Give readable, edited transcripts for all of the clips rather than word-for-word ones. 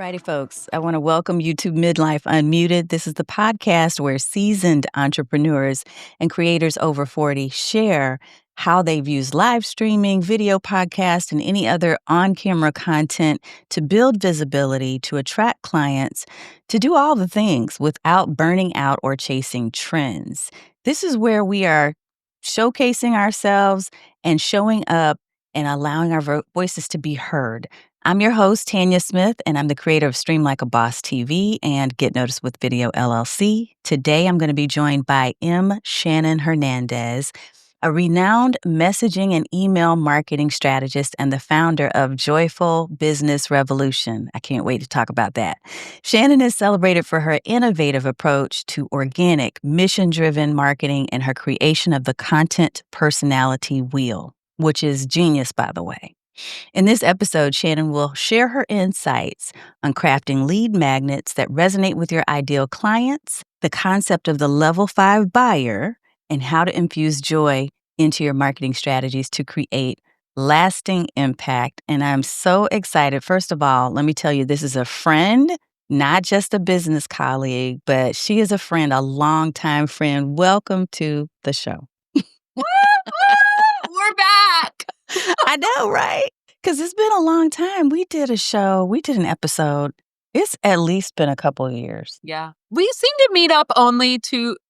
Alrighty, folks, I want to welcome you to Midlife Unmuted. This is the podcast where seasoned entrepreneurs and creators over 40 share how they've used live streaming, video podcast, and any other on-camera content to build visibility, to attract clients, to do all the things without burning out or chasing trends. This is where we are showcasing ourselves and showing up and allowing our voices to be heard. I'm your host, Tanya Smith, and I'm the creator of Stream Like a Boss TV and Get Noticed with Video LLC. Today, I'm going to be joined by Shannon Hernandez, a renowned messaging and email marketing strategist and the founder of Joyful Business Revolution. I can't wait to talk about that. Shannon is celebrated for her innovative approach to organic, mission-driven marketing and her creation of the Content Personality Wheel, which is genius, by the way. In this episode, Shannon will share her insights on crafting lead magnets that resonate with your ideal clients, the concept of the level 5 buyer, and how to infuse joy into your marketing strategies to create lasting impact. And I'm so excited. First of all, let me tell you, this is a friend, not just a business colleague, but she is a friend, a longtime friend. Welcome to the show. We're back. I know, right? Because it's been a long time. We did an episode. It's at least been a couple of years. Yeah. We seem to meet up only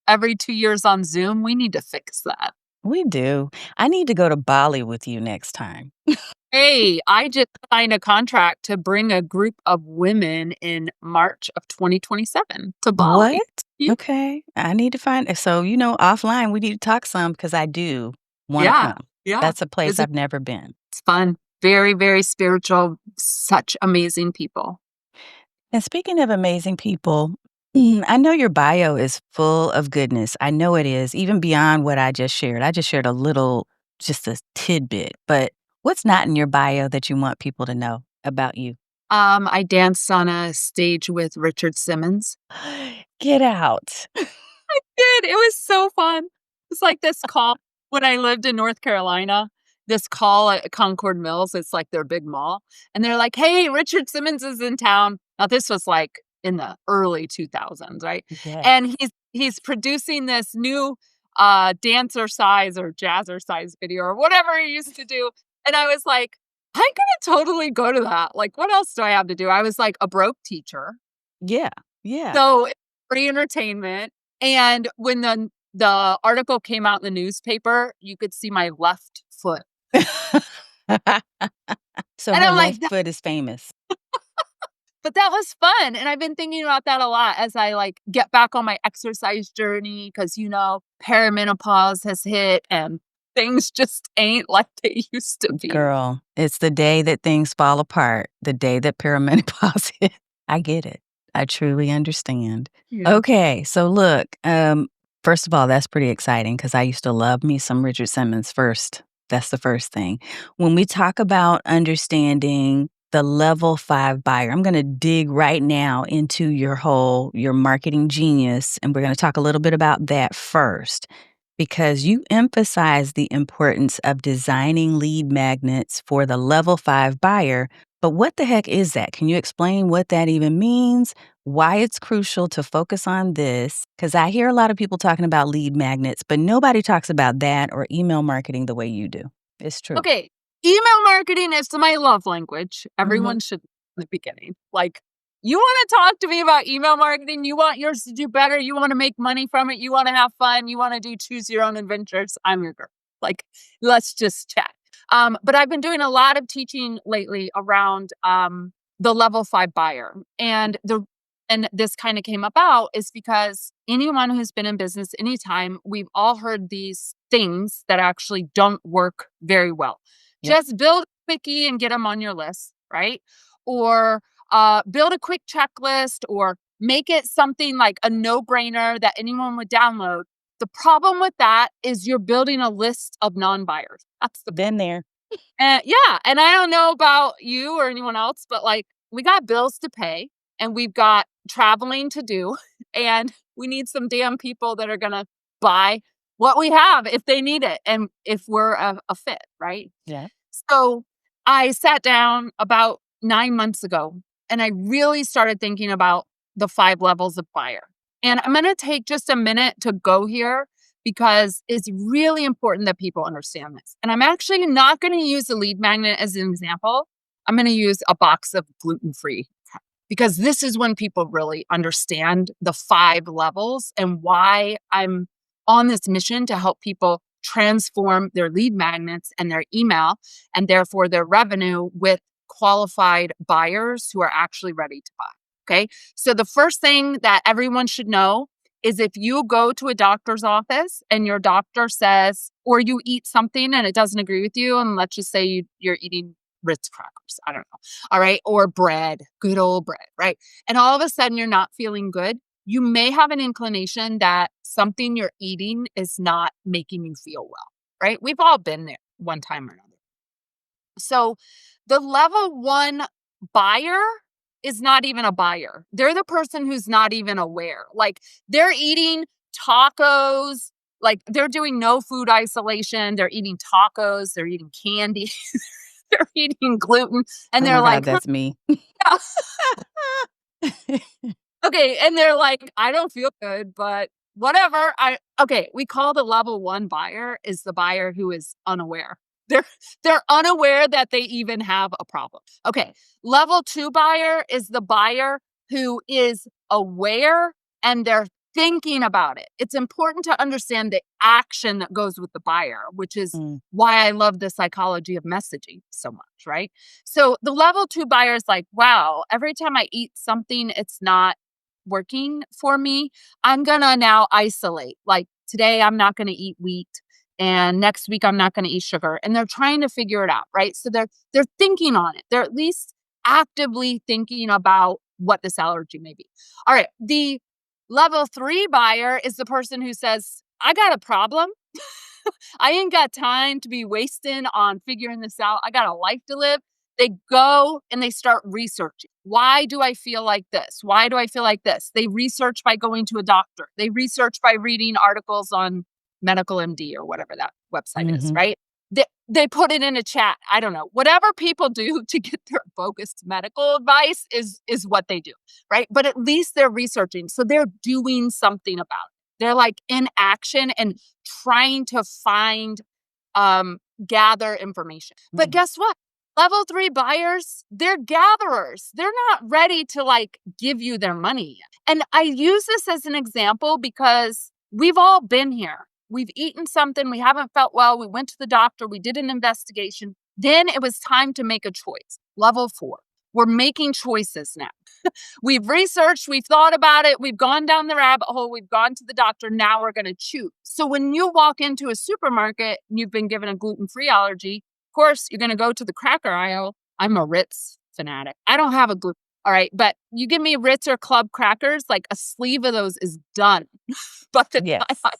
every 2 years on Zoom. We need to fix that. We do. I need to go to Bali with you next time. Hey, I just signed a contract to bring a group of women in March of 2027 to Bali. What? Yeah. Okay. I need to find it. So, offline, we need to talk some because I do want to come. Yeah. That's a place I've never been. It's fun. Very, very spiritual. Such amazing people. And speaking of amazing people, I know your bio is full of goodness. I know it is, even beyond what I just shared. I just shared just a tidbit. But what's not in your bio that you want people to know about you? I danced on a stage with Richard Simmons. Get out. I did. It was so fun. It's like this call when I lived in North Carolina. This call at Concord Mills. It's like their big mall. And they're like, hey, Richard Simmons is in town. Now, this was like in the early 2000s, right? Yes. And he's producing this new dancer size or jazzer size video or whatever he used to do. And I was like, I'm going to totally go to that. Like, what else do I have to do? I was like a broke teacher. Yeah. So it's free entertainment. And when the article came out in the newspaper, you could see my left foot. So her left foot is famous. But that was fun. And I've been thinking about that a lot as I get back on my exercise journey because, perimenopause has hit and things just ain't like they used to be. Girl, it's the day that things fall apart, the day that perimenopause hit. I get it. I truly understand. Yeah. Okay, so look, first of all, that's pretty exciting because I used to love me some Richard Simmons first. That's the first thing. When we talk about understanding the level 5 buyer, I'm going to dig right now into your marketing genius, and we're going to talk a little bit about that first because you emphasize the importance of designing lead magnets for the level 5 buyer. But what the heck is that? Can you explain what that even means? Why it's crucial to focus on this? Because I hear a lot of people talking about lead magnets, but nobody talks about that or email marketing the way you do. It's true. Okay. Email marketing is my love language. Everyone should in the beginning. Like, you want to talk to me about email marketing? You want yours to do better? You want to make money from it? You want to have fun? You want to choose your own adventures? I'm your girl. Like, let's just chat. But I've been doing a lot of teaching lately around the level 5 buyer. And this kind of came about is because anyone who's been in business anytime, we've all heard these things that actually don't work very well. Yep. Just build a quickie and get them on your list, right? Or build a quick checklist or make it something like a no-brainer that anyone would download. The problem with that is you're building a list of non-buyers. That's been there. And I don't know about you or anyone else, but we got bills to pay and we've got traveling to do and we need some damn people that are going to buy what we have if they need it and if we're a fit, right? Yeah. So I sat down about 9 months ago and I really started thinking about the 5 levels of buyer. And I'm going to take just a minute to go here because it's really important that people understand this. And I'm actually not going to use a lead magnet as an example. I'm going to use a box of gluten-free because this is when people really understand the 5 levels and why I'm on this mission to help people transform their lead magnets and their email and therefore their revenue with qualified buyers who are actually ready to buy. Okay. So the first thing that everyone should know is if you go to a doctor's office and your doctor says, or you eat something and it doesn't agree with you, and let's just say you're eating Ritz crackers, I don't know. All right. Or bread, good old bread. Right. And all of a sudden you're not feeling good. You may have an inclination that something you're eating is not making you feel well. Right. We've all been there one time or another. So the level 1 buyer is not even a buyer. They're the person who's not even aware. Like they're eating tacos, like they're doing no food isolation. They're eating tacos, they're eating candy, they're eating gluten, and Oh they're my God, like, that's me. yeah. Okay, and they're like, I don't feel good, but whatever. Okay, we call the level 1 buyer is the buyer who is unaware. They're unaware that they even have a problem. Okay, level 2 buyer is the buyer who is aware and they're thinking about it. It's important to understand the action that goes with the buyer, which is why I love the psychology of messaging so much, right? So the level 2 buyer is like, wow, every time I eat something, it's not working for me. I'm gonna now isolate. Like today, I'm not gonna eat wheat, and next week I'm not gonna eat sugar. And they're trying to figure it out, right? So they're thinking on it. They're at least actively thinking about what this allergy may be. All right, the level 3 buyer is the person who says, I got a problem. I ain't got time to be wasting on figuring this out. I got a life to live. They go and they start researching. Why do I feel like this? Why do I feel like this? They research by going to a doctor. They research by reading articles on Medical MD or whatever that website is, right? They put it in a chat. I don't know. Whatever people do to get their bogus medical advice is what they do, right? But at least they're researching. So they're doing something about it. They're like in action and trying to find, gather information. But guess what? Level 3 buyers, they're gatherers. They're not ready to like give you their money. And I use this as an example because we've all been here. We've eaten something, we haven't felt well, we went to the doctor, we did an investigation. Then it was time to make a choice. Level 4, we're making choices now. We've researched, we've thought about it, we've gone down the rabbit hole, we've gone to the doctor, now we're going to choose. So when you walk into a supermarket and you've been given a gluten-free allergy, of course, you're going to go to the cracker aisle. I'm a Ritz fanatic. I don't have a gluten. All right. But you give me Ritz or Club crackers, like a sleeve of those is done. But the time I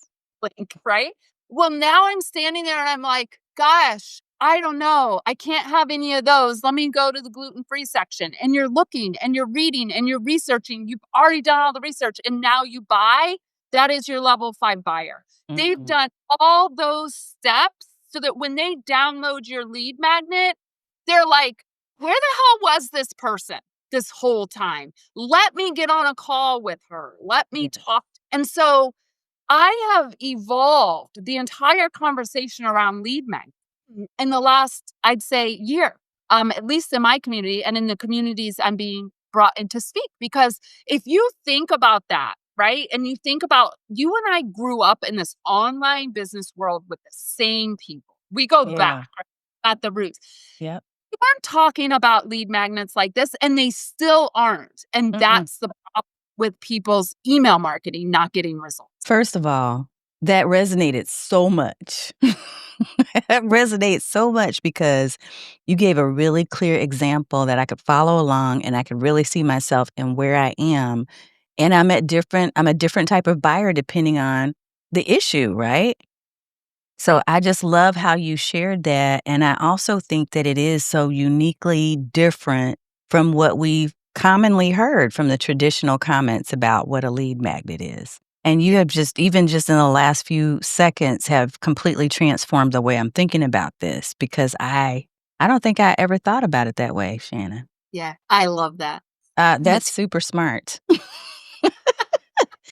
blink, right? Well, now I'm standing there and I'm like, gosh, I don't know. I can't have any of those. Let me go to the gluten-free section. And you're looking and you're reading and you're researching. You've already done all the research and now you buy. That is your level 5 buyer. They've done all those steps so that when they download your lead magnet, they're like, where the hell was this person this whole time? Let me get on a call with her. Let me talk. And so I have evolved the entire conversation around lead magnet in the last, I'd say, year, at least in my community and in the communities I'm being brought in to speak. Because if you think about that, right, and you think about you and I grew up in this online business world with the same people. We go back at the roots. Yep. We aren't talking about lead magnets like this, and they still aren't. And that's the problem with people's email marketing not getting results. First of all, that resonated so much. That resonates so much because you gave a really clear example that I could follow along and I could really see myself in where I am. And I'm a different type of buyer depending on the issue, right? So I just love how you shared that. And I also think that it is so uniquely different from what we've commonly heard from the traditional comments about what a lead magnet is. And you have even just in the last few seconds have completely transformed the way I'm thinking about this because I don't think I ever thought about it that way, Shannon. Yeah, I love that. That's super smart.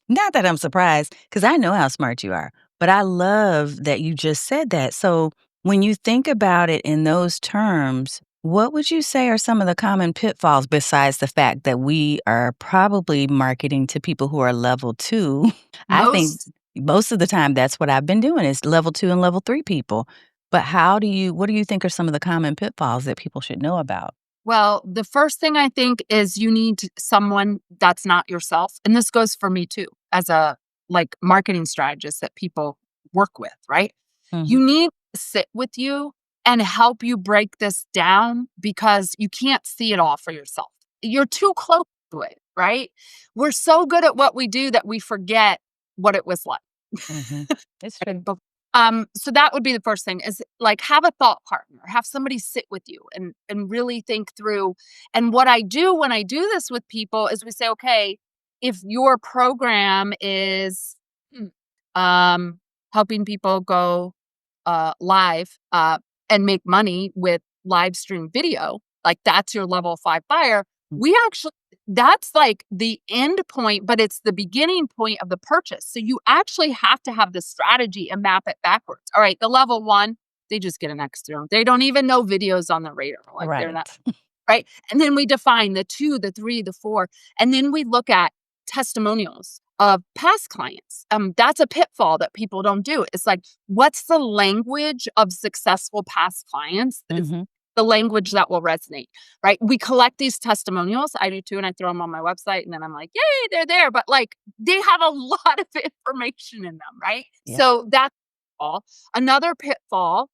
Not that I'm surprised, because I know how smart you are, but I love that you just said that. So when you think about it in those terms, what would you say are some of the common pitfalls besides the fact that we are probably marketing to people who are level 2? I think Most most of the time that's what I've been doing is level 2 and level 3 people. But what do you think are some of the common pitfalls that people should know about? Well, the first thing I think is you need someone that's not yourself, and this goes for me too, as a, like, marketing strategist that people work with, right? Mhm. You need to sit with you and help you break this down because you can't see it all for yourself. You're too close to it, right? We're so good at what we do that we forget what it was like. Mhm. It's Right, true. so that would be the first thing is, like, have a thought partner, have somebody sit with you and really think through. And what I do when I do this with people is we say, okay, if your program is mm, um, helping people go live and make money with live stream video, like that's your level 5 buyer. Mm. We actually, that's like the end point, but it's the beginning point of the purchase. So you actually have to have the strategy and map it backwards. All right, the level 1, they just get an extra. They don't even know videos on the radar. Like they're not Right. right. And then we define the 2, the 3, the 4, and then we look at testimonials of past clients. That's a pitfall that people don't do. It's like, what's the language of successful past clients? Is Mhm. the language that will resonate, right? We collect these testimonials. I do too, and I throw them on my website, and then I'm like, yay, they're there. But like, they have a lot of information in them, right? Yep. So that's all. Another pitfall,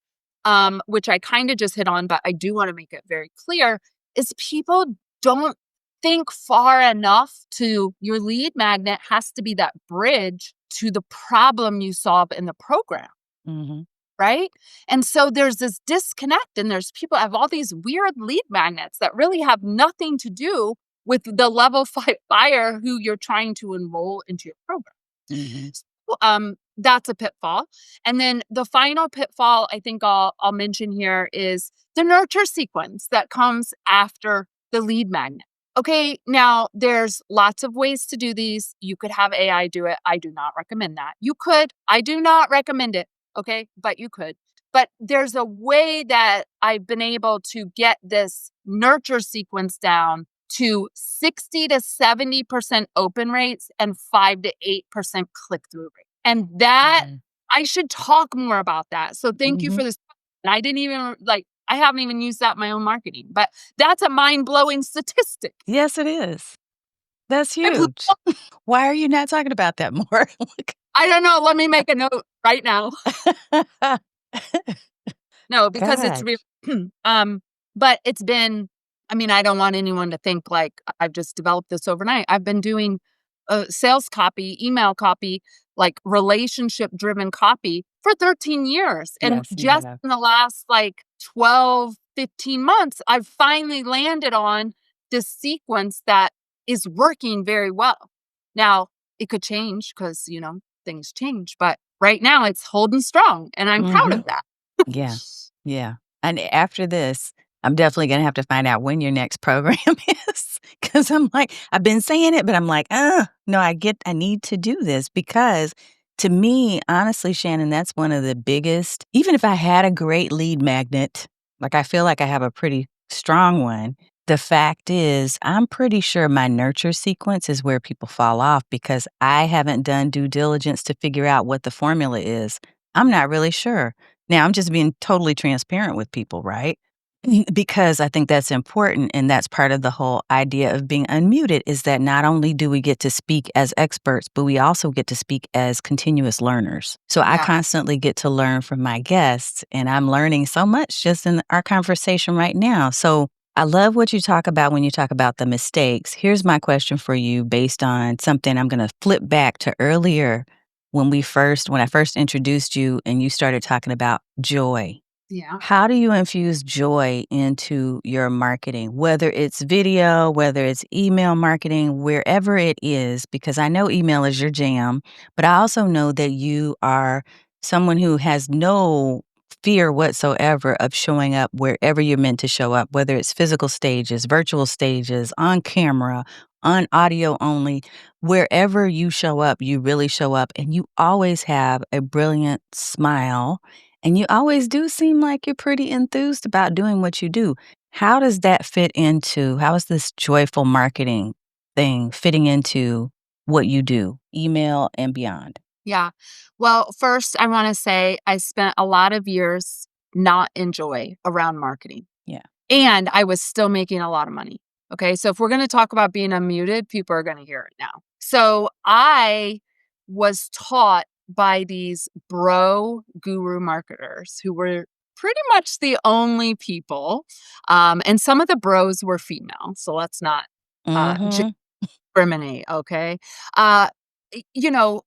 which I kind of just hit on, but I do want to make it very clear, is people don't think far enough to your lead magnet has to be that bridge to the problem you solve in the program, Mhm. right? And so there's this disconnect, and there's people have all these weird lead magnets that really have nothing to do with the level 5 buyer who you're trying to enroll into your program. Mhm. So, that's a pitfall. And then the final pitfall I think I'll mention here is the nurture sequence that comes after the lead magnet. Okay, now there's lots of ways to do these. You could have AI do it. I do not recommend that. You could. I do not recommend it. Okay, but you could. But there's a way that I've been able to get this nurture sequence down to 60 to 70% open rates and 5 to 8% click through rate. And that Mhm. I should talk more about that. So thank you Mhm. for this. And I didn't even like, I haven't even used that in my own marketing, but that's a mind blowing statistic. Yes, it is. That's I blew- huge. Why are you not talking about that more? I don't know. Let me make a note right now. No, because it's real. Gosh. But it's been, I mean, I don't want anyone to think like I've just developed this overnight. I've been doing sales copy, email copy, like relationship driven copy for 13 years. And Yes, you just have. in the last like 12, 15 months, I've finally landed on this sequence that is working very well. Now, it could change because, things change, but right now it's holding strong and I'm proud Mhm. of that. Yeah. Yeah. And after this, I'm definitely gonna have to find out when your next program is, because 'cause I'm like, I've been saying it, but I'm like, no, I need to do this," because to me, honestly, Shannon, that's one of the biggest even if I had a great lead magnet, like, I feel like I have a pretty strong one, the fact is, I'm pretty sure my nurture sequence is where people fall off because I haven't done due diligence to figure out what the formula is. I'm not really sure. Now, I'm just being totally transparent with people, right? Because I think that's important, and that's part of the whole idea of being unmuted is that not only do we get to speak as experts, but we also get to speak as continuous learners. So I Yeah. constantly get to learn from my guests, and I'm learning so much just in our conversation right now. So I love what you talk about when you talk about the mistakes. Here's my question for you based on something I'm going to flip back to earlier when I first introduced you and you started talking about joy. Yeah. How do you infuse joy into your marketing, whether it's video, whether it's email marketing, wherever it is? Because I know email is your jam, but I also know that you are someone who has no fear whatsoever of showing up wherever you're meant to show up, whether it's physical stages, virtual stages, on camera, on audio only. Wherever you show up, you really show up, and you always have a brilliant smile, and you always do seem like you're pretty enthused about doing what you do. How does that fit into how is this joyful marketing thing fitting into what you do, email and beyond? Yeah. Well, first, I want to say I spent a lot of years not in joy around marketing, Yeah. and I was still making a lot of money. Okay. So if we're going to talk about being unmuted, people are going to hear it now. So I was taught by these bro guru marketers who were pretty much the only people. And some of the bros were female. So let's not Mhm. discriminate. Okay. Uh, you know,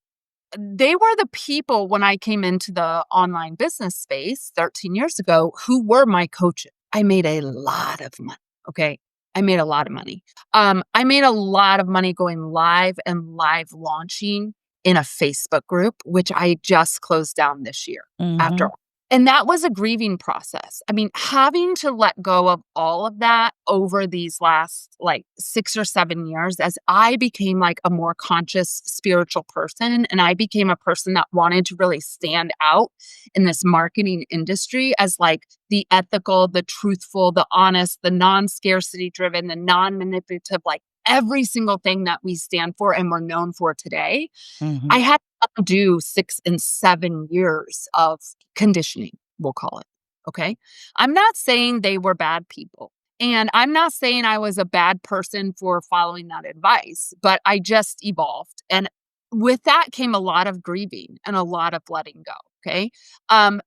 they were the people when I came into the online business space 13 years ago who were my coaches. I made a lot of money. Okay. I made a lot of money. I made a lot of money going live and live launching in a Facebook group, which I just closed down this year after Mhm. all. And that was a grieving process. I mean, having to let go of all of that over these last like 6 or 7 years as I became like a more conscious spiritual person. And I became a person that wanted to really stand out in this marketing industry as like the ethical, the truthful, the honest, the non scarcity driven, the non manipulative, like every single thing that we stand for and we're known for today. I Mhm. had to undo 6 and 7 years of conditioning, we'll call it, okay? I'm not saying they were bad people, and I'm not saying I was a bad person for following that advice, but I just evolved, and with that came a lot of grieving and a lot of letting go, okay?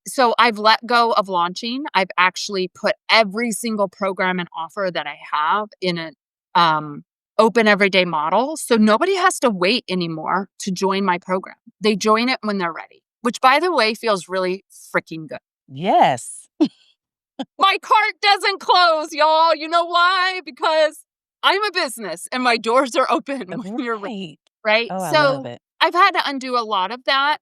So I've let go of launching. I've actually put every single program and offer that I have in an open everyday model. So nobody has to wait anymore to join my program. They join it when they're ready, which by the way feels really freaking good. Yes. My cart doesn't close, y'all. You know why? Because I'm a business and my doors are open when you're ready, Right. right? Oh, I love So it. I've had to undo a lot of that.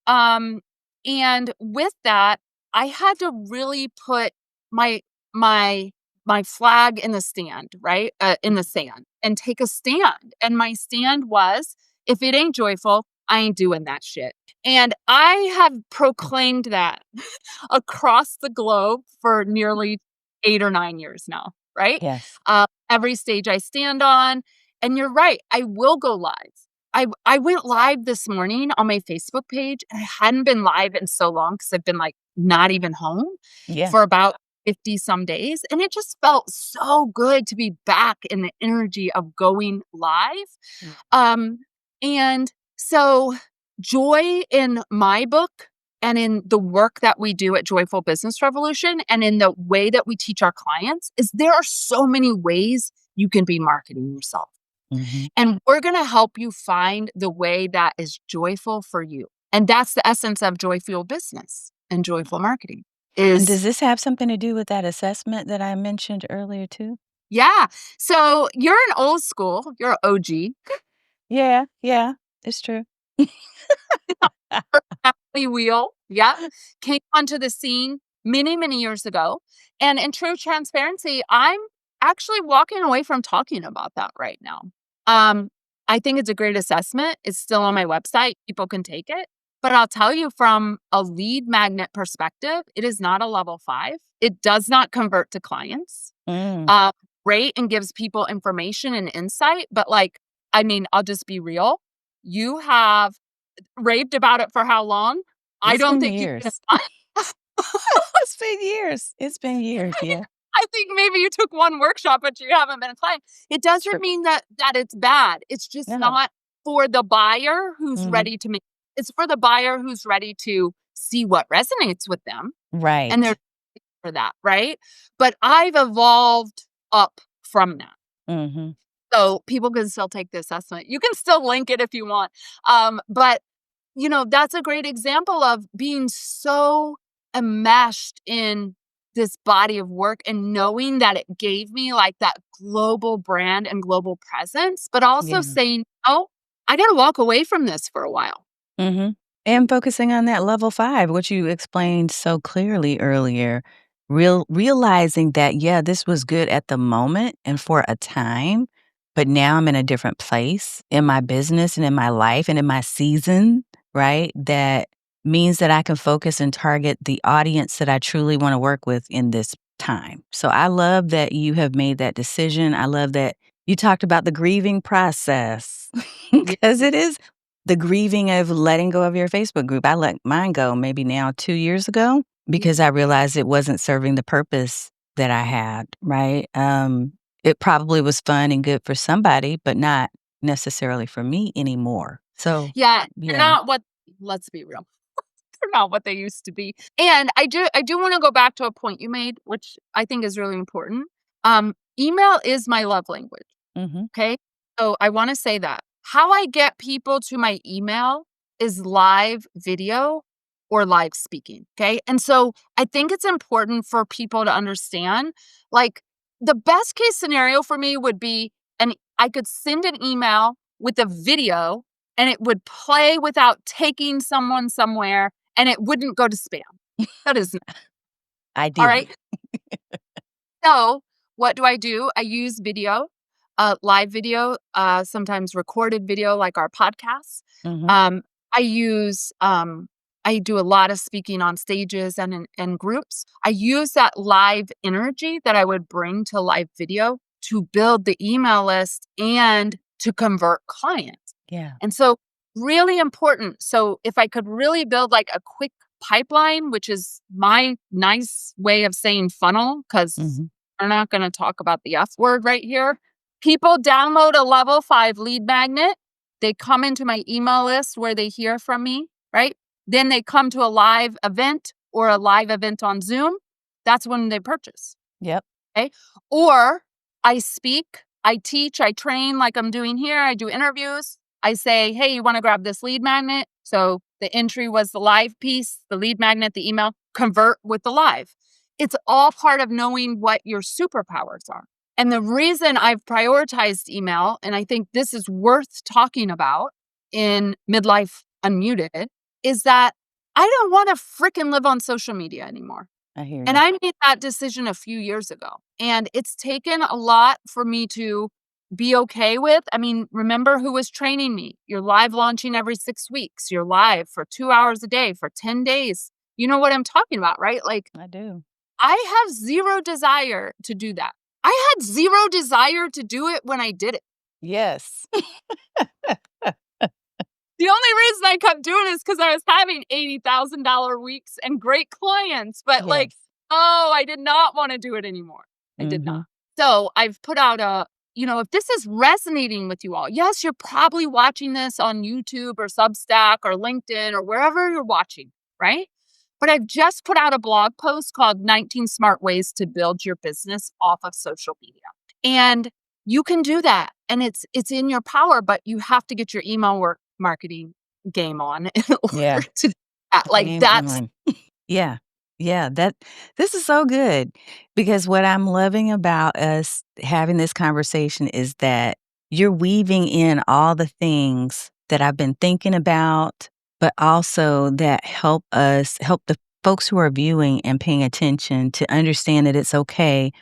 Um, and with that, I had to really put my my my flag in the stand, right? In the sand and take a stand. And my stand was if it ain't joyful, I ain't doing that shit. And I have proclaimed that across the globe for nearly 8 or 9 years now, right? Yes. Every stage I stand on, and you're right, I will go live. I went live this morning on my Facebook page, and I hadn't been live in so long because 'cause I've been, like, not even home Yeah. for about 50 some days, and it just felt so good to be back in the energy of going live. Mm. Um, and so joy in my book and in the work that we do at Joyful Business Revolution and in the way that we teach our clients is there are so many ways you can be marketing yourself. Mhm. And we're going to help you find the way that is joyful for you. And that's the essence of joyful business and joyful marketing And is does this have something to do with that assessment that I mentioned earlier too? yeah. So you're an old school, you're an OG. Yeah, yeah, it's true. Happy Wheel, yep, came onto the scene many, many years ago, and in true transparency, I'm actually walking away from talking about that right now. Um, I think it's a great assessment, it's still on my website, people can take it, but I'll tell you from a lead magnet perspective, it is not a level 5. It does not convert to clients. Mm. Uh, Great and gives people information and insight, but, like, I mean, I'll just be real, you have raved about it for how long? I It's don't been think you can years. I It's been years. It's been years, yeah. I think maybe you took one workshop, but you haven't been applying. It doesn't True. mean that it's bad. It's just No. not for the buyer who's Mhm. ready to make it's for the buyer who's ready to see what resonates with them, and they're Right. for that, right? But I've evolved up from that. Mhm. So people can still take the assessment. You can still link it if you want. But that's a great example of being so enmeshed in this body of work and knowing that it gave me like that global brand and global presence, but also Yeah. saying, oh, I got to walk away from this for a while. Mhm. And focusing on that level 5, which you explained so clearly earlier, realizing that, yeah, this was good at the moment and for a time, but now I'm in a different place in my business and in my life and in my season, right? That means that I can focus and target the audience that I truly wanna work with in this time. So I love that you have made that decision. I love that you talked about the grieving process Yeah. because it is the grieving of letting go of your Facebook group. I let mine go maybe now 2 years ago because I realized it wasn't serving the purpose that I had, right? It probably was fun and good for somebody, but not necessarily for me anymore. So, Yeah, they're yeah. not what let's be real. They're not what they used to be. And I do wanna go back to a point you made, which I think is really important. Email is my love language. Mhm. Okay. So I want to say that how I get people to my email is live video or live speaking. Okay. And so I think it's important for people to understand like the best case scenario for me would be, and I could send an email with a video and it would play without taking someone somewhere and it wouldn't go to spam. That is all right. Ideally. So, what do? I use video, live video, sometimes recorded video like our podcasts. Mhm. Um, I use, I do a lot of speaking on stages and in groups. I use that live energy that I would bring to live video to build the email list and to convert clients. Yeah. And so, really important. So, if I could really build like a quick pipeline, which is my nice way of saying funnel, because Mhm. we're not going to talk about the F word right here. People download a level 5 lead magnet. They come into my email list where they hear from me, right? Then they come to a live event or a live event on Zoom. That's when they purchase. Yep. Okay. Or I speak, I teach, I train like I'm doing here. I do interviews. I say, hey, you want to grab this lead magnet? So the entry was the live piece, the lead magnet, the email, convert with the live. It's all part of knowing what your superpowers are. And the reason I've prioritized email, and I think this is worth talking about in Midlife Unmuted, is that I don't want to freaking live on social media anymore. I hear And you. I made that decision a few years ago. And it's taken a lot for me to be okay with. I mean, remember who was training me? You're live launching every 6 weeks. You're live for 2 hours a day for 10 days. You know what I'm talking about, right? Like, I do. I have zero desire to do that. I had zero desire to do it when I did it. Yes. The only reason I kept doing it is because I was having $80,000 weeks and great clients. But like, Yes. oh, I did not want to do it anymore. I did not. Mhm. So I've put out if this is resonating with you all, yes, you're probably watching this on YouTube or Substack or LinkedIn or wherever you're watching, right? But I've just put out a blog post called 19 Smart Ways to Build Your Business Off of Social Media. And you can do that. And it's in your power, but you have to get your email marketing game on in Yeah. order to do that. Like Game that's on. Yeah. Yeah, this is so good because what I'm loving about us having this conversation is that you're weaving in all the things that I've been thinking about, but also that help the folks who are viewing and paying attention to understand that it's okay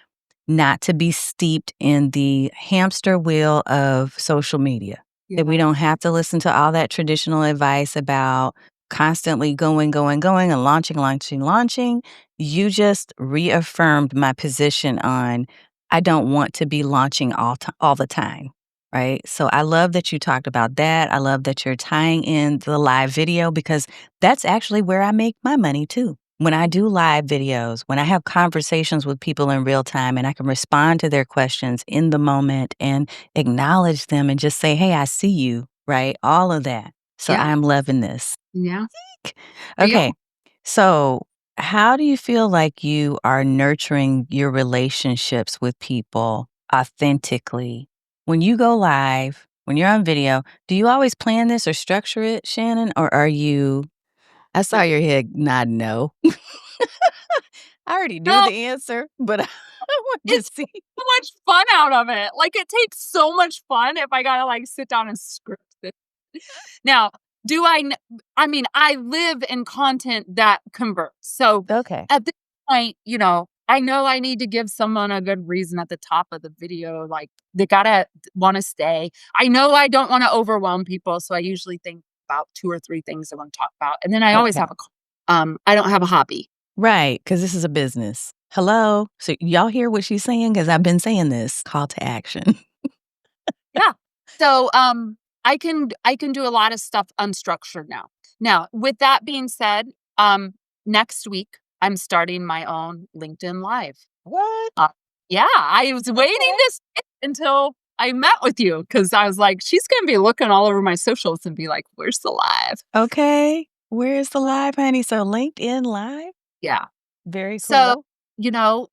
not to be steeped in the hamster wheel of social media. That we yeah. don't have to listen to all that traditional advice about constantly going, going, going, and launching, launching, launching. You just reaffirmed my position on I don't want to be launching all the time, right? So I love that you talked about that. I love that you're tying in the live video because that's actually where I make my money too. When I do live videos, when I have conversations with people in real time and I can respond to their questions in the moment and acknowledge them and just say, hey, I see you, right? All of that. So Yeah. I'm loving this. Yeah. Okay. Deal. So, how do you feel like you are nurturing your relationships with people authentically? When you go live, when you're on video, do you always plan this or structure it, Shannon? Or are you, I saw your head nod no. I already knew No, the answer, but I wanted to it's see. so much fun out of it. Like it takes so much fun if I gotta like sit down and script it. Now, I mean, I live in content that converts. So Okay. at this point, I know I need to give someone a good reason at the top of the video. Like, they gotta want to stay. I know I don't want to overwhelm people, so I usually think about 2 or 3 things I want to talk about, and then I always Okay. have I don't have a hobby. Right, because this is a business. Hello? So y'all hear what she's saying? Because I've been saying this call to action. Yeah. So, I can do a lot of stuff unstructured now. Now, with that being said, next week I'm starting my own LinkedIn Live. What? Yeah, I was waiting Okay. this until I met with you because I was like, she's gonna be looking all over my socials and be like, "Where's the live?" Okay. Where's the live, honey? So LinkedIn Live? Yeah. Very So, cool. you know,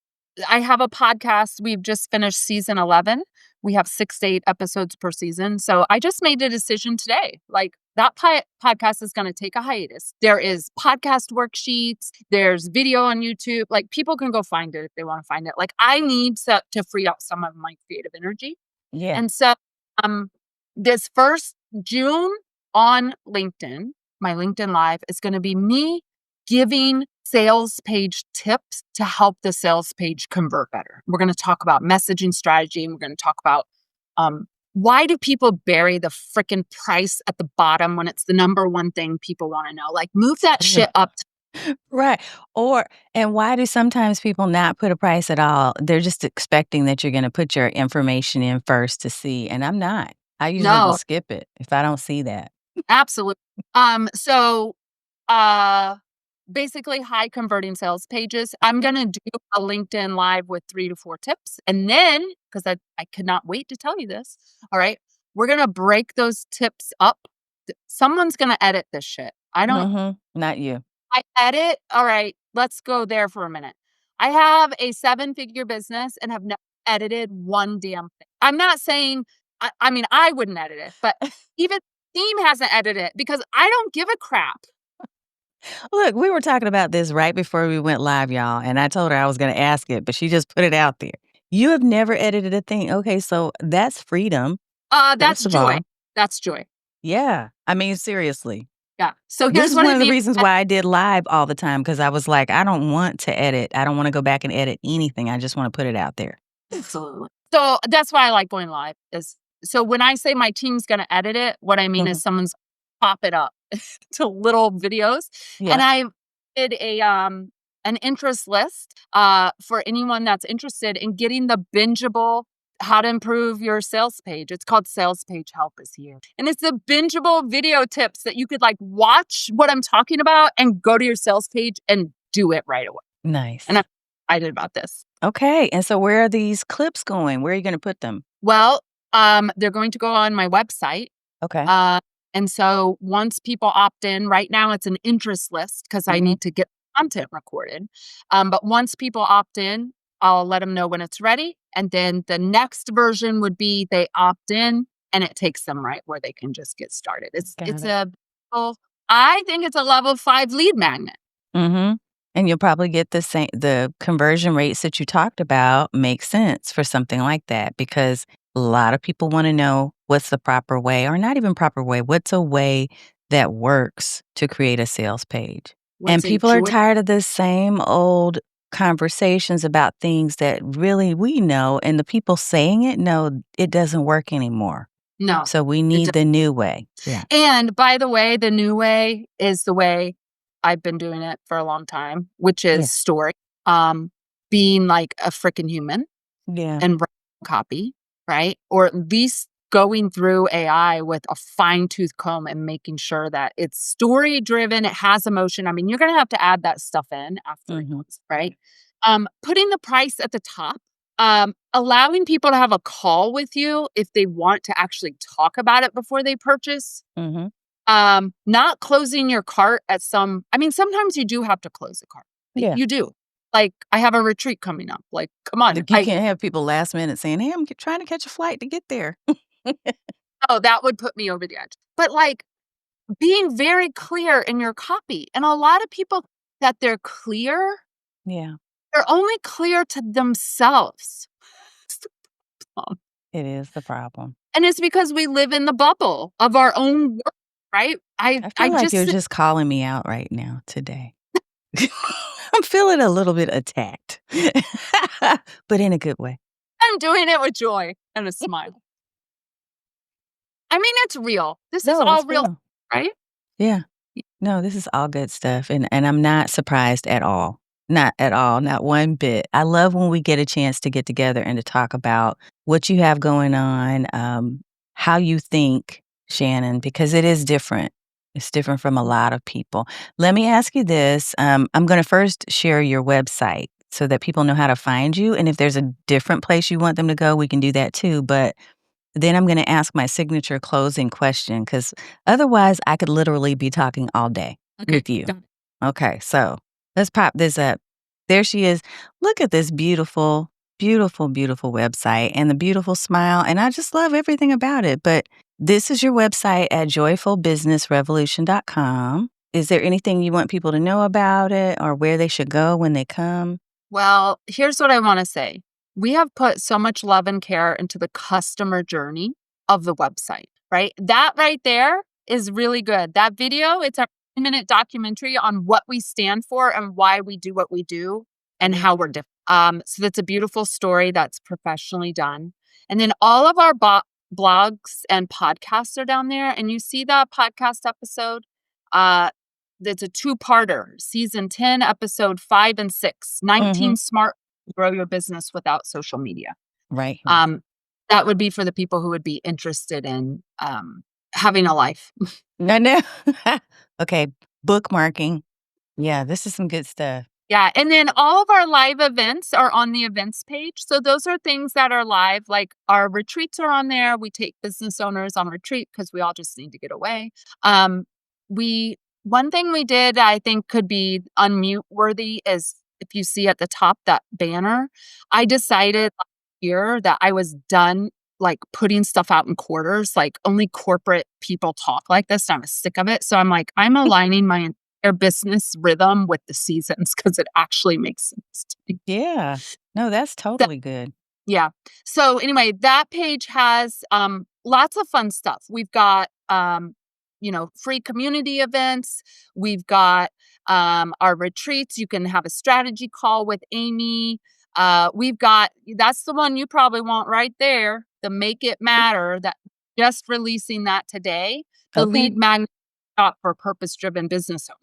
I have a podcast. We've just finished season 11. We have 6 to 8 episodes per season. So I just made a decision today. Like, that podcast is going to take a hiatus. There is podcast worksheets. There's video on YouTube. Like, people can go find it if they want to find it. Like, I need to free up some of my creative energy. Yeah. And so, um, this first June on LinkedIn, my LinkedIn Live is going to be me giving sales page tips to help the sales page convert better. We're going to talk about messaging strategy, and we're going to talk about why do people bury the freaking price at the bottom when it's the number one thing people want to know? Like, move that shit up. Right. And why do sometimes people not put a price at all? They're just expecting that you're going to put your information in first to see. And I'm not. I usually will No, skip it if I don't see that. absolutely. So uh basically high converting sales pages. I'm going to do a LinkedIn Live with 3 to 4 tips. And then, because I could not wait to tell you this, all right, we're going to break those tips up. Someone's going to edit this shit. Not you. I edit. All right, let's go there for a minute. I have a 7-figure business and have never edited one damn thing. I'm not saying, I mean, I wouldn't edit it, but even team hasn't edited it because I don't give a crap. Look, we were talking about this right before we went live, y'all, and I told her I was going to ask it, but she just put it out there. You have never edited a thing. Okay, so that's freedom, That's first of joy. all. That's joy. Yeah. I mean, seriously. Yeah. So This here's is what one it of the means. reasons why I did live all the time because I was like, I don't want to edit. I don't want to go back and edit anything. I just want to put it out there. Absolutely. So that's why I like going live. So when I say my team's going to edit it, what I mean Mhm. is someone's pop it up to little videos, Yeah. and I did an interest list for anyone that's interested in getting the bingeable how to improve your sales page. It's called Sales Page Help is here. And it's the bingeable video tips that you could like watch what I'm talking about and go to your sales page and do it right away. Nice. And I'm excited about this. Okay. And so where are these clips going? Where are you going to put them? Well, they're going to go on my website. Okay. And so once people opt in, right now it's an interest list because I Mhm. need to get content recorded. But once people opt in, I'll let them know when it's ready. And then the next version would be they opt in and it takes them right where they can just get started. It's Got it's it. a I think it's a level 5 lead magnet. Mhm. And you'll probably get the conversion rates that you talked about make sense for something like that because a lot of people wanna know what's the proper way or not even proper way, what's a way that works to create a sales page. And What's a people are joy? tired of the same old conversations about things that really we know, and the people saying it know it doesn't work anymore. No. So we need the new way. Yeah. And by the way, the new way is the way I've been doing it for a long time, which Yeah. is story. Being like a freaking human Yeah. and writing copy, right? Or at least going through AI with a fine-tooth comb and making sure that it's story driven, it has emotion. I mean, you're gonna have to add that stuff in after it Mhm. goes, right? Putting the price at the top, allowing people to have a call with you if they want to actually talk about it before they purchase. Mhm. Not closing your cart at I mean, sometimes you do have to close a cart. Yeah. You do. Like, I have a retreat coming up. Like, come on. Like, you can't have people last minute saying, "Hey, I'm trying to catch a flight to get there." Oh, that would put me over the edge. But like being very clear in your copy. And a lot of people that they're clear, Yeah, they're only clear to themselves. It's the problem. it is the problem. And it's because we live in the bubble of our own world. right? I feel like you're just calling me out right now today. I'm feeling a little bit attacked, but in a good way. I'm doing it with joy and a smile. I mean, it's real. This is No, all it's real, real. right? Yeah. No, this is all good stuff, and I'm not surprised at all. Not at all, not one bit. I love when we get a chance to get together and to talk about what you have going on, how you think, Shannon, because it is different. It's different from a lot of people. Let me ask you this. I'm gonna first share your website so that people know how to find you, and if there's a different place you want them to go, we can do that too, but then I'm gonna ask my signature closing question, because otherwise I could literally be talking all day with you. Got it. Okay, so let's pop this up. There she is. Look at this beautiful, beautiful, beautiful website and the beautiful smile, and I just love everything about it. But this is your website at joyfulbusinessrevolution.com. Is there anything you want people to know about it or where they should go when they come? Well, here's what I want to say. We have put so much love and care into the customer journey of the website, right? That right there is really good. That video, it's a minute documentary on what we stand for and why we do what we do and how we're different. So that's a beautiful story that's professionally done. And then all of our blogs and podcasts are down there. And you see that podcast episode. It's a two-parter, season 10, episode 5 and 6, 19 Mhm. smart ways to grow your business without social media. Right here. That would be for the people who would be interested in having a life. No, no. Okay, bookmarking. Yeah, this is some good stuff. Yeah, and then all of our live events are on the events page. So those are things that are live, like our retreats are on there. We take business owners on retreat because we all just need to get away. We One thing we did I think could be unmute worthy is if you see at the top that banner. I decided last year that I was done like putting stuff out in quarters, like only corporate people talk like this. And I was sick of it. So I'm like, I'm aligning my their business rhythm with the seasons because it actually makes sense to me. Yeah. No, that's That totally good. yeah. So anyway, that page has lots of fun stuff. We've got free community events. We've got our retreats. You can have a strategy call with Amy. We've got that's the one you probably want right there, the Make It Matter that just releasing that today, the Okay. lead magnet shop for purpose-driven business owners.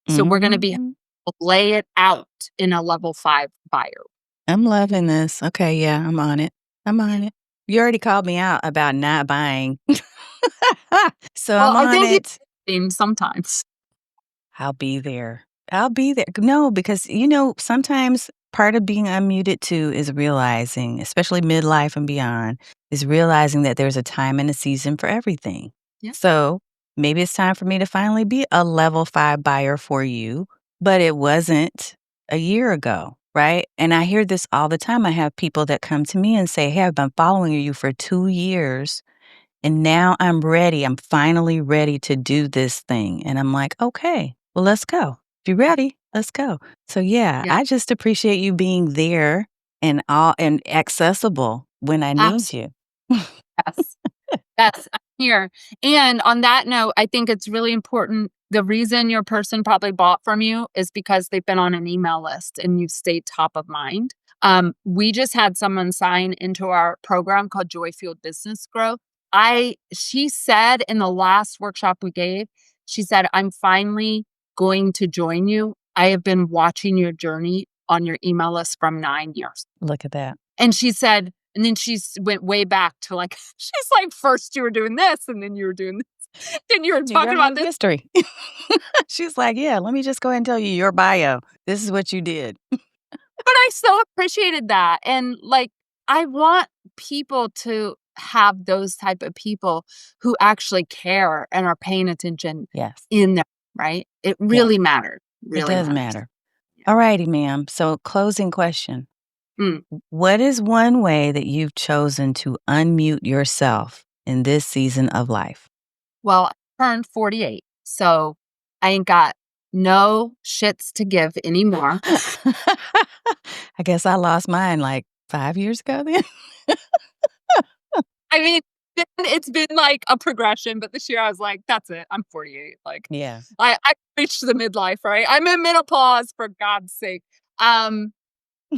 So we're going to be Mhm. lay it out in a level 5 buyer. I'm loving this. Okay, yeah, I'm on it. I'm on it. You already called me out about not buying. So Well, I'm I on think it. it's sometimes. I'll be there. I'll be there. No, because, sometimes part of being unmuted too is realizing, especially midlife and beyond, is realizing that there's a time and a season for everything. Yeah. So maybe it's time for me to finally be a level 5 buyer for you, but it wasn't a year ago, right? And I hear this all the time. I have people that come to me and say, "Hey, I've been following you for 2 years. And now I'm ready. I'm finally ready to do this thing." And I'm like, okay, well, let's go. If you're ready, let's go. So yeah, Yeah. I just appreciate you being there and all and accessible when I need Absolutely. you. Yes. Yes, I'm here. And on that note, I think it's really important. The reason your person probably bought from you is because they've been on an email list and you've stayed top of mind. We just had someone sign into our program called Joy Fueled Business Growth. She said in the last workshop we gave, she said, "I'm finally going to join you. I have been watching your journey on your email list from 9 years." Look at that. And she said, and then went way back to like, she's like, first you were doing this, and then you were doing this, then you were You talking got about all the this. history. She's like, yeah, let me just go ahead and tell you your bio. This is what you did. But I so appreciated that. And like, I want people to have those type of people who actually care and are paying attention Yes. in there, right? It Yes. really matters. It Really does matters. matter. All righty, ma'am. So closing question. Mm. What is one way that you've chosen to unmute yourself in this season of life? Well, I turned 48, so I ain't got no shits to give anymore. I guess I lost mine like 5 years ago then. I mean, it's been like a progression, but this year I was like, "That's it. I'm 48." Like, Yeah. I reached the midlife, right? I'm in menopause, for God's sake. Um,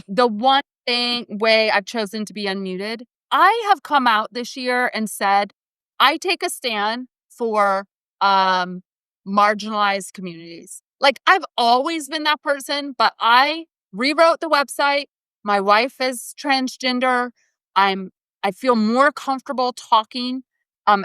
the one way I've chosen to be unmuted, I have come out this year and said, I take a stand for um marginalized communities. Like, I've always been that person, but I rewrote the website. My wife is transgender. I'm I feel more comfortable talking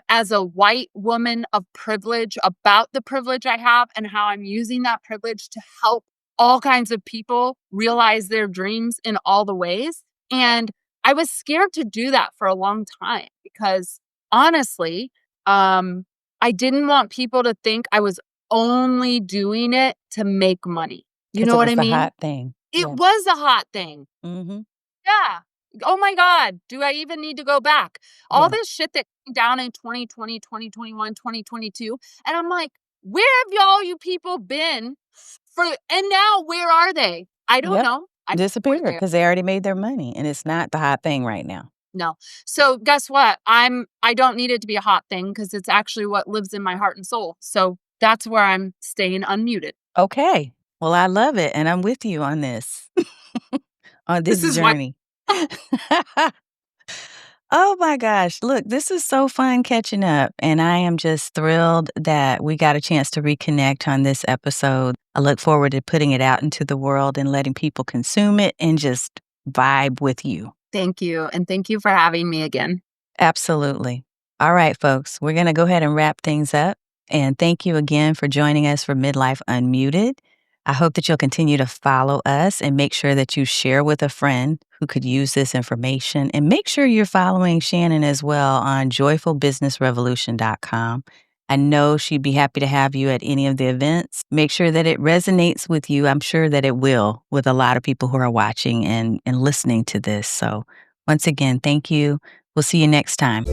as a white woman of privilege about the privilege I have and how I'm using that privilege to help all kinds of people realize their dreams in all the ways. And I was scared to do that for a long time because honestly, I didn't want people to think I was only doing it to make money. You Because know it what was I the mean? hot thing. It Yeah. was a hot thing. Mhm. Yeah. Oh my God. Do I even need to go back? All Yeah. this shit that came down in 2020, 2021, 2022. And I'm like, where have you people been and now where are they? I don't Yep. know. I don't know where Disappeared they are. because they already made their money, and it's not the hot thing right now. No. So guess what? I don't need it to be a hot thing because it's actually what lives in my heart and soul. So that's where I'm staying unmuted. Okay. Well, I love it, and I'm with you on this, on This this is why journey. Oh my gosh. Look, this is so fun catching up, and I am just thrilled that we got a chance to reconnect on this episode. I look forward to putting it out into the world and letting people consume it and just vibe with you. thank you. And thank you for having me again. Absolutely. All right, folks, we're going to go ahead and wrap things up. And thank you again for joining us for Midlife Unmuted. I hope that you'll continue to follow us and make sure that you share with a friend who could use this information. And make sure you're following Shannon as well on joyfulbusinessrevolution.com. I know she'd be happy to have you at any of the events. Make sure that it resonates with you. I'm sure that it will with a lot of people who are watching and listening to this. So, once again, thank you. We'll see you next time.